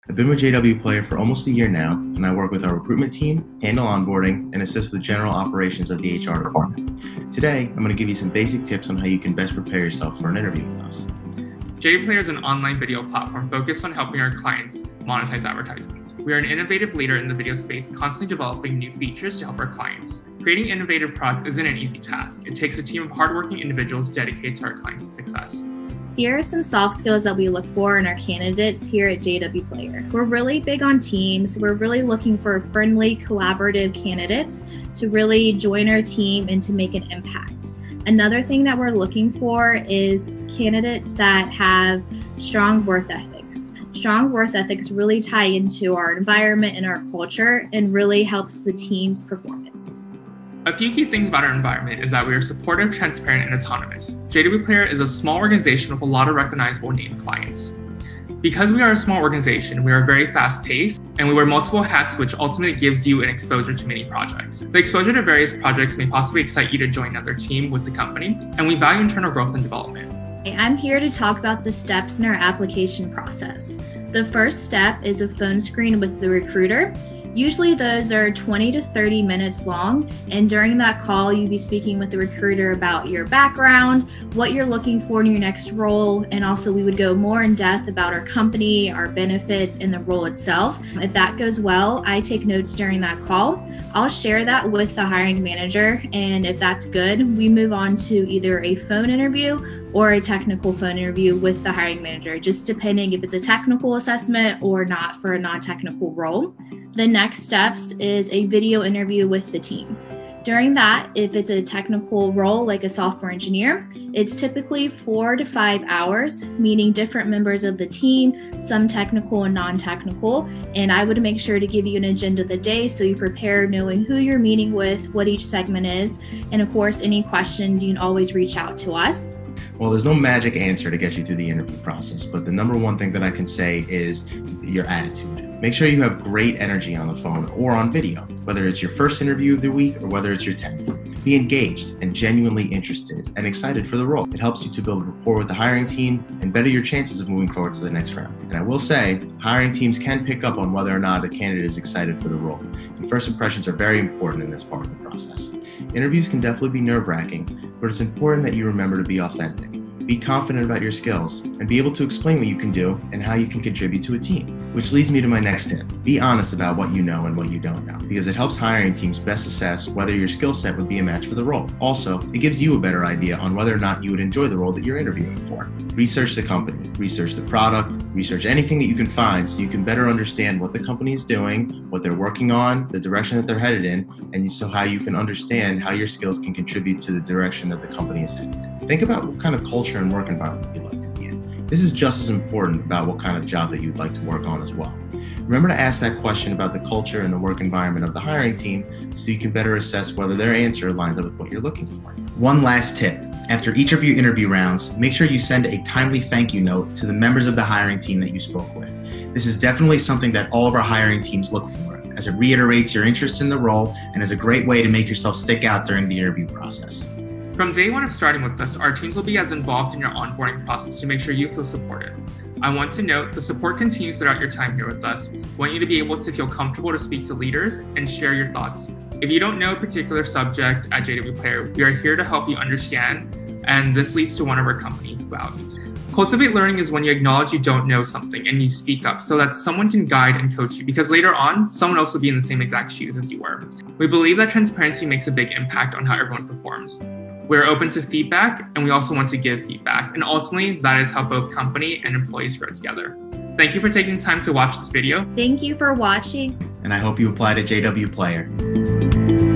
I've been with JW Player for almost a year now, and I work with our recruitment team, handle onboarding, and assist with the general operations of the HR department. Today, I'm going to give you some basic tips on how you can best prepare yourself for an interview with us. JW Player is an online video platform focused on helping our clients monetize advertisements. We are an innovative leader in the video space, constantly developing new features to help our clients. Creating innovative products isn't an easy task. It takes a team of hardworking individuals dedicated to our clients' success. Here are some soft skills that we look for in our candidates here at JW Player. We're really big on teams. We're really looking for friendly, collaborative candidates to really join our team and to make an impact. Another thing that we're looking for is candidates that have strong work ethics. Strong work ethics really tie into our environment and our culture and really helps the team's performance. A few key things about our environment is that we are supportive, transparent, and autonomous. JW Player is a small organization with a lot of recognizable name clients. Because we are a small organization, we are very fast-paced, and we wear multiple hats, which ultimately gives you an exposure to many projects. The exposure to various projects may possibly excite you to join another team with the company, and we value internal growth and development. I'm here to talk about the steps in our application process. The first step is a phone screen with the recruiter. Usually those are 20 to 30 minutes long, and during that call, you'll be speaking with the recruiter about your background, what you're looking for in your next role, and also we would go more in depth about our company, our benefits, and the role itself. If that goes well, I take notes during that call. I'll share that with the hiring manager, and if that's good, we move on to either a phone interview or a technical phone interview with the hiring manager, just depending if it's a technical assessment or not for a non-technical role. The next steps is a video interview with the team. During that, if it's a technical role like a software engineer, it's typically 4 to 5 hours, meeting different members of the team, some technical and non-technical. And I would make sure to give you an agenda of the day so you prepare knowing who you're meeting with, what each segment is, and of course, any questions, you can always reach out to us. Well, there's no magic answer to get you through the interview process, but the number one thing that I can say is your attitude. Make sure you have great energy on the phone or on video, whether it's your first interview of the week or whether it's your 10th. Be engaged and genuinely interested and excited for the role. It helps you to build rapport with the hiring team and better your chances of moving forward to the next round. And I will say, hiring teams can pick up on whether or not a candidate is excited for the role. And first impressions are very important in this part of the process. Interviews can definitely be nerve-wracking, but it's important that you remember to be authentic. Be confident about your skills and be able to explain what you can do and how you can contribute to a team. Which leads me to my next tip. Be honest about what you know and what you don't know, because it helps hiring teams best assess whether your skill set would be a match for the role. Also, it gives you a better idea on whether or not you would enjoy the role that you're interviewing for. Research the company, research the product, research anything that you can find so you can better understand what the company is doing, what they're working on, the direction that they're headed in, and so how you can understand how your skills can contribute to the direction that the company is headed in. Think about what kind of culture and work environment you'd like to be in. This is just as important about what kind of job that you'd like to work on as well. Remember to ask that question about the culture and the work environment of the hiring team so you can better assess whether their answer lines up with what you're looking for. One last tip. After each of your interview rounds, make sure you send a timely thank you note to the members of the hiring team that you spoke with. This is definitely something that all of our hiring teams look for, as it reiterates your interest in the role and is a great way to make yourself stick out during the interview process. From day one of starting with us, our teams will be as involved in your onboarding process to make sure you feel supported. I want to note the support continues throughout your time here with us. We want you to be able to feel comfortable to speak to leaders and share your thoughts. If you don't know a particular subject at JW Player, we are here to help you understand, and this leads to one of our company values. Cultivate learning is when you acknowledge you don't know something and you speak up so that someone can guide and coach you, because later on, someone else will be in the same exact shoes as you were. We believe that transparency makes a big impact on how everyone performs. We're open to feedback, and we also want to give feedback. And ultimately, that is how both company and employees grow together. Thank you for taking time to watch this video. Thank you for watching. And I hope you apply to JW Player.